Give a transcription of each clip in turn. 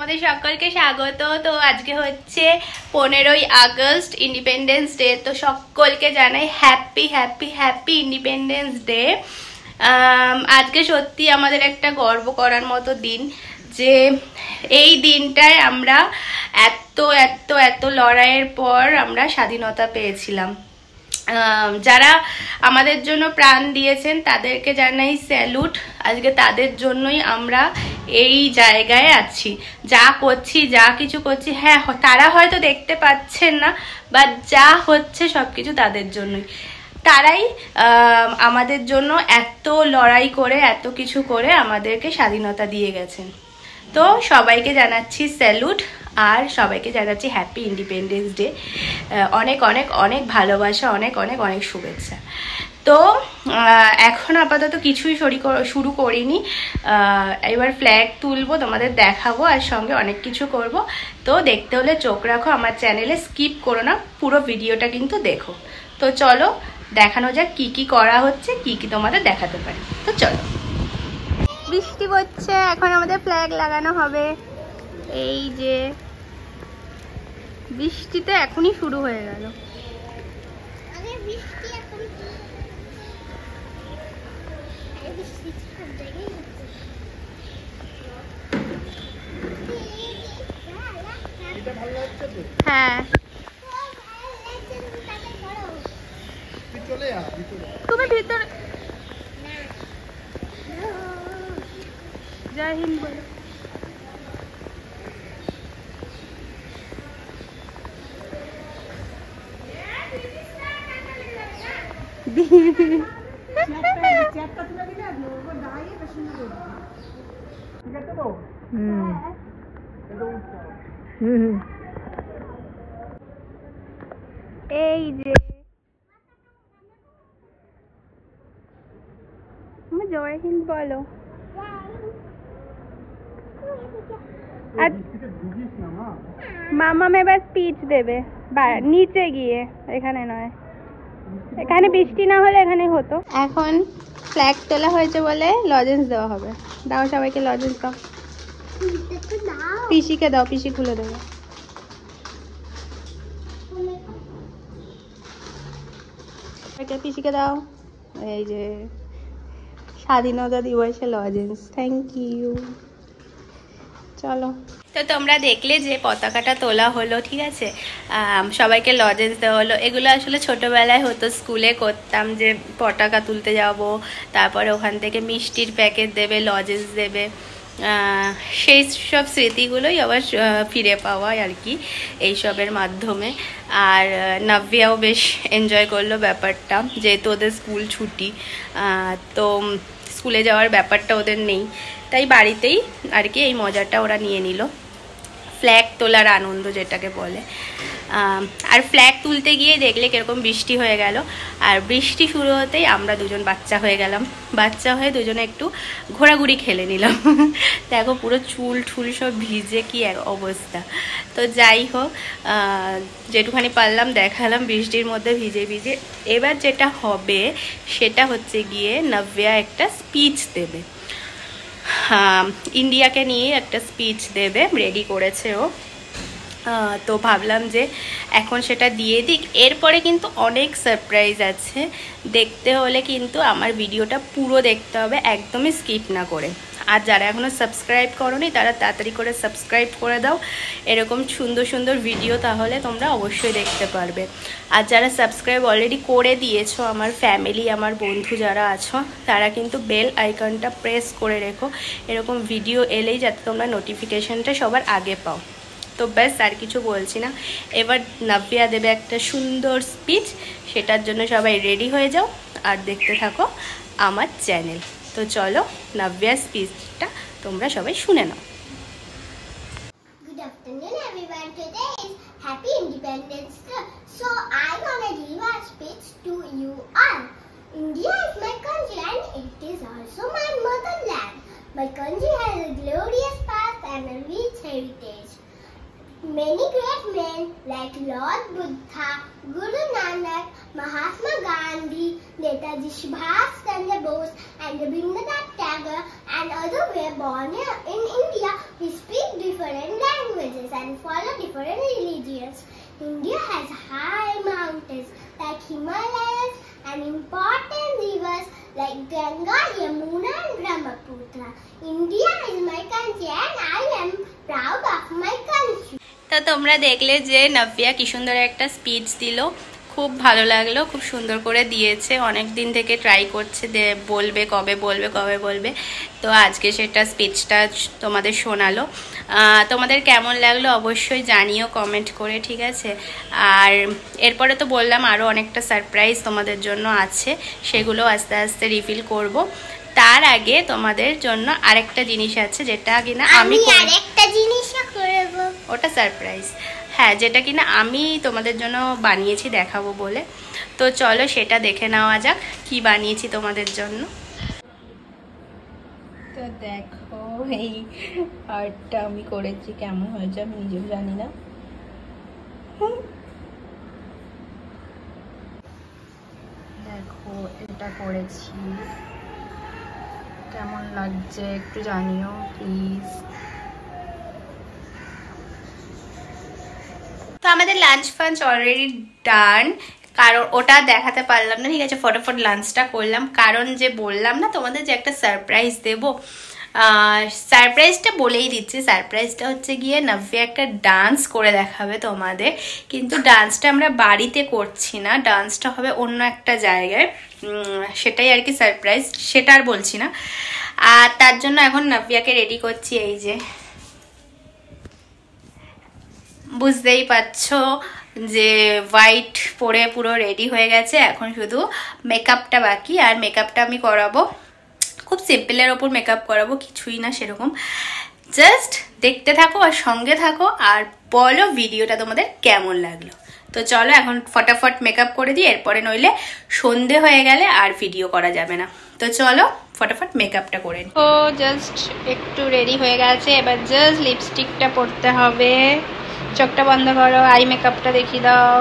তোমাদের সকলকে স্বাগত। তো আজকে হচ্ছে 15ই আগস্ট, ইন্ডিপেন্ডেন্স ডে। তো সকলকে জানাই happy happy happy independence day. আজকে সত্যি আমাদের একটা গর্ব করার মতো দিন, যে এই দিনটায় আমরা এত এত এত লড়াইয়ের পর আমরা স্বাধীনতা পেয়েছিলাম। যারা আমাদের জন্য প্রাণ দিয়েছেন তাদেরকে জানাই স্যালুট। আজকে তাদের জন্যই আমরা এই জায়গায় আছি, যা করছি, যা কিছু করছি। হ্যাঁ, তারা হয়তো দেখতে পাচ্ছেন না, বাট যা হচ্ছে সব কিছু তাদের জন্যই। তারাই আমাদের জন্য এত লড়াই করে, এত কিছু করে আমাদেরকে স্বাধীনতা দিয়ে গেছেন। তো সবাইকে জানাচ্ছি স্যালুট, আর সবাইকে জানাচ্ছি হ্যাপি ইন্ডিপেন্ডেন্স ডে। অনেক অনেক অনেক ভালোবাসা, অনেক অনেক অনেক শুভেচ্ছা। তো এখন আপাতত কিছুই শুরু করিনি। এবার ফ্ল্যাগ তুলবো, তোমাদের দেখাবো, আর সঙ্গে অনেক কিছু করব। তো দেখতে হলে চোখ রাখো আমার চ্যানেলে, স্কিপ করো না, পুরো ভিডিওটা কিন্তু দেখো। তো চলো দেখানো যাক কি কি করা হচ্ছে, কি কি তোমাদের দেখাতে পারি। তো চলো। বৃষ্টি পড়ছে, এখন আমাদের ফ্ল্যাগ লাগানো হবে। এই যে বৃষ্টিতে এখনই শুরু হয়ে গেল। হ্যাঁ, তুমি ভিতরে জয় হিন্দ বলো। এই যে জয় হিন্দ বলো। মামা এবার স্পিচ দেবে নিচে গিয়ে, এখানে নয়। এখানে বৃষ্টি না হলে এখানে হতো। এখন ফ্ল্যাগ তোলা হয়েছে বলে লজেন্স দেওয়া হবে। দাও সবাইকে লজেন্স দাও। পিসিকে দাও, পিসি খুলে দেবে। পিসিকে দাও। এই যে স্বাধীনতা দিবসে লজেন্স, থ্যাংক ইউ। চলো। তো তোমরা দেখলে যে পতাকাটা তোলা হলো, ঠিক আছে, সবাইকে লজেন্স দেওয়া হলো। এগুলো আসলে ছোটোবেলায় হতো, স্কুলে করতাম, যে পতাকা তুলতে যাব, তারপরে ওখান থেকে মিষ্টির প্যাকেট দেবে, লজেন্স দেবে। সেই সব স্মৃতিগুলোই আবার ফিরে পাওয়া আর কি এইসবের মাধ্যমে। আর নাভিয়াও বেশ এনজয় করলো ব্যাপারটা, যেহেতু ওদের স্কুল ছুটি, তো স্কুলে যাওয়ার ব্যাপারটা ওদের নেই, তাই বাড়িতেই আর কি এই মজাটা ওরা নিয়ে নিল, ফ্ল্যাগ তোলার আনন্দ যেটাকে বলে। আর ফ্ল্যাগ তুলতে গিয়ে দেখলে কীরকম বৃষ্টি হয়ে গেল, আর বৃষ্টি শুরু হতেই আমরা দুজন বাচ্চা হয়ে গেলাম। বাচ্চা হয়ে দুজনে একটু ঘোরাঘুরি খেলে নিলাম। দেখো পুরো চুল ঠুল সব ভিজে কি এক অবস্থা। তো যাই হোক, যেটুখানি পারলাম দেখালাম বৃষ্টির মধ্যে ভিজে ভিজে। এবার যেটা হবে সেটা হচ্ছে গিয়ে নাভিয়া একটা স্পিচ দেবে, ইন্ডিয়াকে নিয়ে একটা স্পিচ দেবে, রেডি করেছে ও। তো ভাবলাম যে এখন সেটা দিয়ে দিক। এরপরে কিন্তু অনেক সারপ্রাইজ আছে, দেখতে হলে কিন্তু আমার ভিডিওটা পুরো দেখতে হবে, একদমই স্কিপ না করে। আর যারা এখনও সাবস্ক্রাইব করোনি তারা তাড়াতাড়ি করে সাবস্ক্রাইব করে দাও, এরকম সুন্দর সুন্দর ভিডিও তাহলে তোমরা অবশ্যই দেখতে পারবে। আর যারা সাবস্ক্রাইব অলরেডি করে দিয়েছো, আমার ফ্যামিলি, আমার বন্ধু যারা আছো, তারা কিন্তু বেল আইকনটা প্রেস করে রেখো, এরকম ভিডিও এলেই যাতে তোমরা নোটিফিকেশানটা সবার আগে পাও। তো ব্যাস, আর কিছু বলছি না। এবার নাভিয়া দেবে একটা সুন্দর স্পিচ, সেটার জন্য সবাই রেডি হয়ে যাও আর দেখতে থাকো আমার চ্যানেল। তো চলো নাভিয়া স্পিচটা তোমরা সবাই শুনে নাও। Good afternoon everyone. Today is Happy Independence Day. So I gonna give a speech to you all. India is my country and it is also my motherland. My country has a glorious past and a rich heritage. Many great men like Lord Buddha, Guru Nanak, Mahatma Gandhi, Netaji Subhash Chandra Bose and Rabindranath Tagore and others were born in India We speak different languages and follow different religions. India has high mountains like Himalayas and important rivers like Ganga, Yamuna and Brahmaputra. India is my country and I am proud of my country. তো তোমরা দেখলে যে নব্যা কি সুন্দর একটা speech দিল, খুব ভালো লাগলো, খুব সুন্দর করে দিয়েছে। অনেক দিন থেকে ট্রাই করছে বলবে কবে বলবে কবে বলবে, তো আজকে সেটা স্পিচটা তোমাদের শোনালো। তোমাদের কেমন লাগলো অবশ্যই জানিও কমেন্ট করে, ঠিক আছে? আর এরপরে তো বললাম আরও অনেকটা সারপ্রাইজ তোমাদের জন্য আছে, সেগুলো আস্তে আস্তে রিভিল করব। তার আগে তোমাদের জন্য আরেকটা জিনিস আছে যেটা কিনা আমি আরেকটা জিনিস করব, ওটা সারপ্রাইজ। হ্যাঁ, যেটা কিনা আমি তোমাদের জন্য বানিয়েছি দেখাবো বলে। তো চলো সেটা দেখে নেওয়া যাক কি বানিয়েছি তোমাদের জন্য। তো দেখো এই আর্টটা আমি করেছি, কেমন হয়েছে আমি নিজেও জানি না। দেখো এটা করেছি, কেমন লাগছে একটু জানিও প্লিজ। তো আমাদের লাঞ্চ ফাঞ্চ অলরেডি ডান, কারণ ওটা দেখাতে পারলাম না, ঠিক আছে? ফটোফট লাঞ্চটা করলাম, কারণ যে বললাম না তোমাদের যে একটা সারপ্রাইজ দেব। সারপ্রাইজটা বলেই দিচ্ছি, সারপ্রাইজটা হচ্ছে গিয়ে নব্যা একটা ডান্স করে দেখাবে তোমাদের, কিন্তু ডান্সটা আমরা বাড়িতে করছি না, ডান্সটা হবে অন্য একটা জায়গায়, সেটাই আর কি সারপ্রাইজ, সেটা আর বলছি না। আর তার জন্য এখন নব্যাকে রেডি করছি। এই যে বুঝতেই পারছো যে হোয়াইট পরে পুরো রেডি হয়ে গেছে, এখন শুধু মেকআপটা বাকি। আর মেকআপটা আমি করাবো খুব সিম্পলের ওপর মেকআপ করাবো, কিছুই না সেরকম। জাস্ট দেখতে থাকো আর সঙ্গে থাকো আর বলো ভিডিওটা তোমাদের কেমন লাগলো। তো চলো এখন ফটাফট মেকআপ করে দিই, এরপরে নইলে সন্ধে হয়ে গেলে আর ভিডিও করা যাবে না। তো চলো ফটাফট মেকআপটা করে নিই। ও জাস্ট একটু রেডি হয়ে গেছে, এবার জাস্ট লিপস্টিকটা পরতে হবে। চোখটা বন্ধ করো, আই মেকআপটা দেখিয়ে দাও,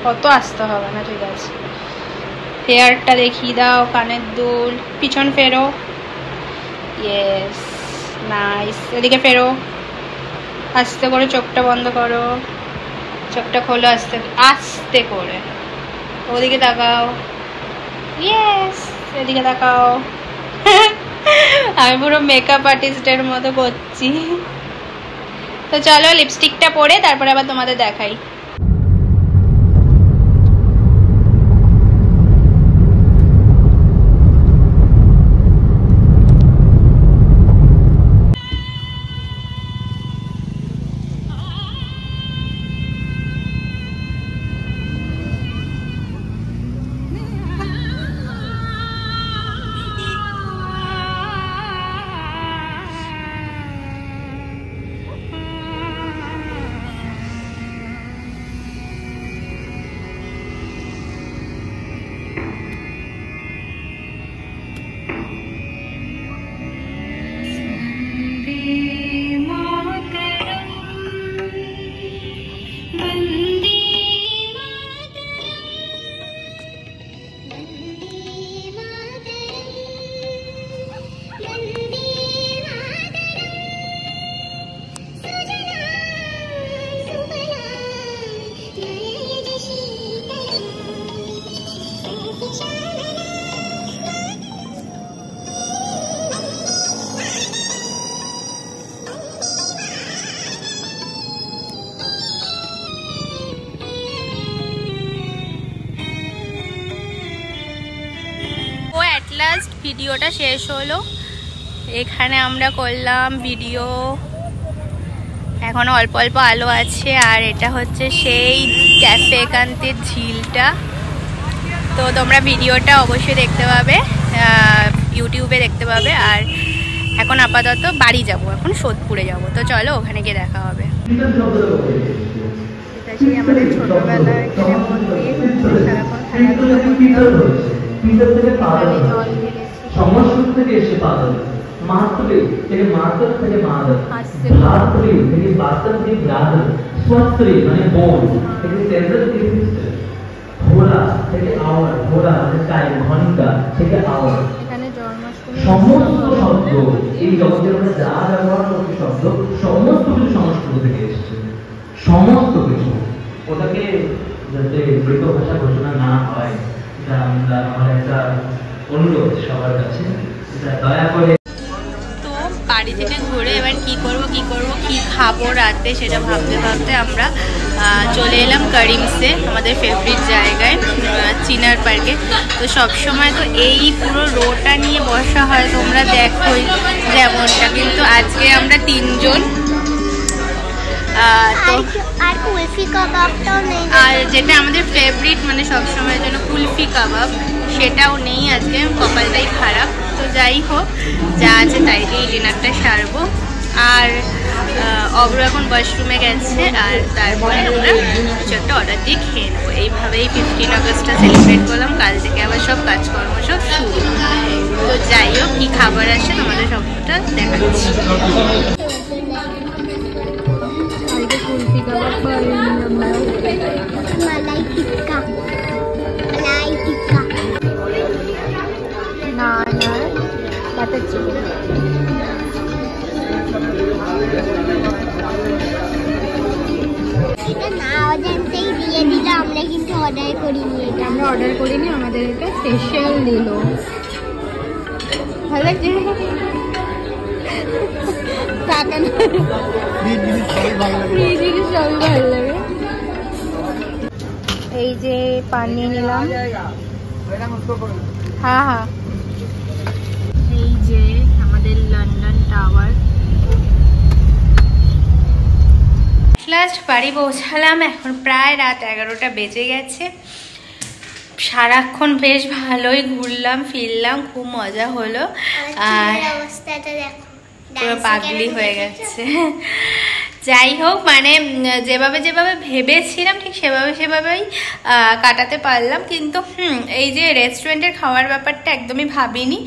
কত আসতে হবে না, ঠিক আছে? হেয়ারটা দেখিয়ে দাও, কানের দুল, পিছন ফেরো, ইয়েস নাইস, এদিকে ফেরো, আস্তে করে চোখটা বন্ধ করো, চোখটা খোলো আস্তে আস্তে করে, ওদিকে তাকাও, ইয়েস এদিকে তাকাও। আমি পুরো মেকআপ আর্টিস্টের মতো করছি। তো চলো লিপস্টিকটা পরে তারপরে আবার তোমাদের দেখাই। লাস্ট ভিডিওটা শেষ হলো, এখানে আমরা করলাম ভিডিও, এখনো অল্প অল্প আলো আছে। আর এটা হচ্ছে সেই ক্যাফে একান্তের ঝিলটা। তো তোমরা ভিডিওটা অবশ্যই দেখতে পাবে, ইউটিউবে দেখতে পাবে। আর এখন আপাতত বাড়ি যাব, এখন সোদপুরে যাব। তো চলো ওখানে গিয়ে দেখা হবে। এটা সেই আমাদের ছোটবেলা, এখানে মন্দির, সারাক্ষণ খেলাধুলা করতাম, জল খেলেছি। সংস্কৃত থেকে এসে পাদল, মাতৃ থেকে মাতৃ থেকে মাদক, ভ্রাতৃ থেকে বাস্তব থেকে ভ্রাতৃ, স্বস্ত্রী মানে বোন থেকে সেন্ট্রাল থেকে সিস্টার, ঘোড়া থেকে আওয়ার, ঘোড়া মানে টাইম, ঘন্টা থেকে আওয়ার। এখানে জন্মাষ্টমী সমস্ত শব্দ এই জগতের আমরা যা ব্যবহার করছি শব্দ সমস্ত কিছু সংস্কৃত থেকে এসেছে, সমস্ত কিছু। ওটাকে যাতে মৃত ভাষা ঘোষণা না হয়, এটা আমার একটা অনুরোধ সবার কাছে, এটা দয়া করে। তো বাড়ি থেকে ঘুরে এবার কি করব কি খাবো রাতে সেটা ভাবতে ভাবতে আমরা চলে এলাম করিমসে, আমাদের ফেভারিট জায়গায়, চিনার পার্কে। তো সবসময় তো এই পুরো রোটা নিয়ে বসা হয়, তোমরা দেখোই যেমনটা, কিন্তু আজকে আমরা 3 জন। আর যেটা আমাদের ফেভারিট মানে সবসময়ের জন্য কুলফি কাবাব, সেটাও নেই আজকে, কপালটাই খারাপ। তো যাই হোক, যা আছে তাই দিয়েই ডিনারটা সারবো। আর অব্র এখন ওয়াশরুমে গেছে, আর তারপরে আমরা কিছু একটা অর্ডার দিয়ে খেয়ে নেবো। এইভাবেই 15 আগস্টটা সেলিব্রেট করলাম। কাল থেকে আবার সব কাজকর্ম সব শুরু। তো যাই হোক, কী খাবার আসে তোমাদের সবটা দেখাচ্ছি। कुल्फी कबाब मलाई टिक्का नान बटर चिकन। এটা না অজান্তেই দিয়ে দিল, আমরা কিন্তু অর্ডার করিনি। এটা আমরা অর্ডার করিনি, আমাদের এটা স্পেশাল দিল। ভালো লাগছে টাকা না, এই যে পান নিয়ে নিলাম। হ্যাঁ হ্যাঁ, এই যে আমাদের লন্ডন টাওয়ার। লাস্ট বাড়ি পৌঁছালাম, এখন প্রায় রাত 11টা বেজে গেছে। সারাক্ষণ বেশ ভালোই ঘুরলাম ফিরলাম, খুব মজা হলো। আর অবস্থাটা দেখো, পুরো পাগলি হয়ে গেছে। যাই হোক, মানে যেভাবে ভেবেছিলাম ঠিক সেভাবেই কাটাতে পারলাম। কিন্তু এই যে রেস্টুরেন্টের খাওয়ার ব্যাপারটা একদমই ভাবিনি,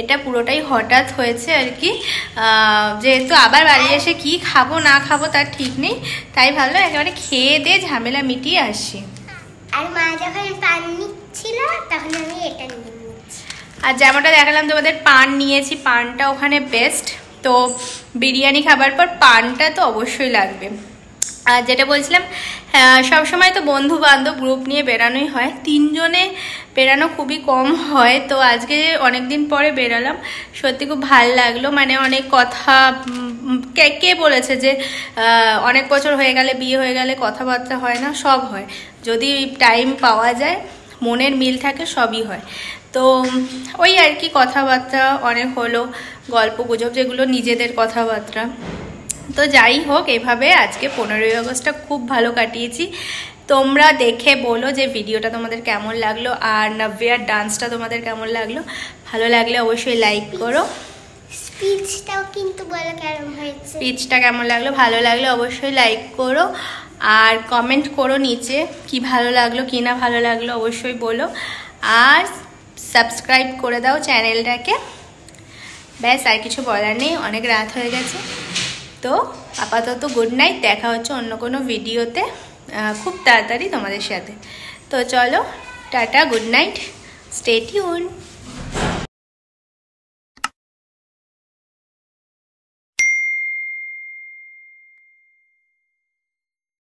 এটা পুরোটাই হঠাৎ হয়েছে আর কি। যেহেতু আবার বাড়ি এসে কি খাবো না খাবো তার ঠিক নেই, তাই ভাবলাম একেবারে খেয়ে দিয়ে ঝামেলা মিটিয়ে আসি। আর মা যখন পান নিচ্ছিল তখন আমি এটা নিয়েছি। আর যেমনটা দেখালাম তোমাদের, পান নিয়েছি, পানটা ওখানে বেস্ট। তো বিরিয়ানি খাবার পর পানটা তো অবশ্যই লাগবে। আর যেটা বলছিলাম, সবসময় তো বন্ধু বান্ধব গ্রুপ নিয়ে বেরানোই হয়, 3 জনে বেরানো খুবই কম হয়। তো আজকে অনেকদিন পরে বেরালাম, সত্যি খুব ভাল লাগলো। মানে অনেক কথা, কে বলেছে যে অনেক বছর হয়ে গেলে, বিয়ে হয়ে গেলে কথাবার্তা হয় না? সব হয়, যদি টাইম পাওয়া যায়, মনের মিল থাকে, সবই হয়। তো ওই আর কি, কথাবার্তা অনেক হলো, গল্প গুজব, যেগুলো নিজেদের কথাবার্তা। তো যাই হোক, এভাবে আজকে 15ই আগস্টটা খুব ভালো কাটিয়েছি। তোমরা দেখে বলো যে ভিডিওটা তোমাদের কেমন লাগলো, আর নাভিয়ার ডান্সটা তোমাদের কেমন লাগলো। ভালো লাগলে অবশ্যই লাইক করো। স্পিচটাও কিন্তু বলো কেমন হয়েছে, স্পিচটা কেমন লাগলো, ভালো লাগলে অবশ্যই লাইক করো। আর কমেন্ট করো নিচে কি ভালো লাগলো কি না ভালো লাগলো, অবশ্যই বলো। আর সাবস্ক্রাইব করে দাও চ্যানেলটাকে। ব্যাস, আর কিছু বলার নেই, অনেক রাত হয়ে গেছে। তো আপাতত গুড নাইট, দেখা হচ্ছে অন্য কোনো ভিডিওতে খুব তাড়াতাড়ি তোমাদের সাথে। তো চলো, tata, good night, stay tune.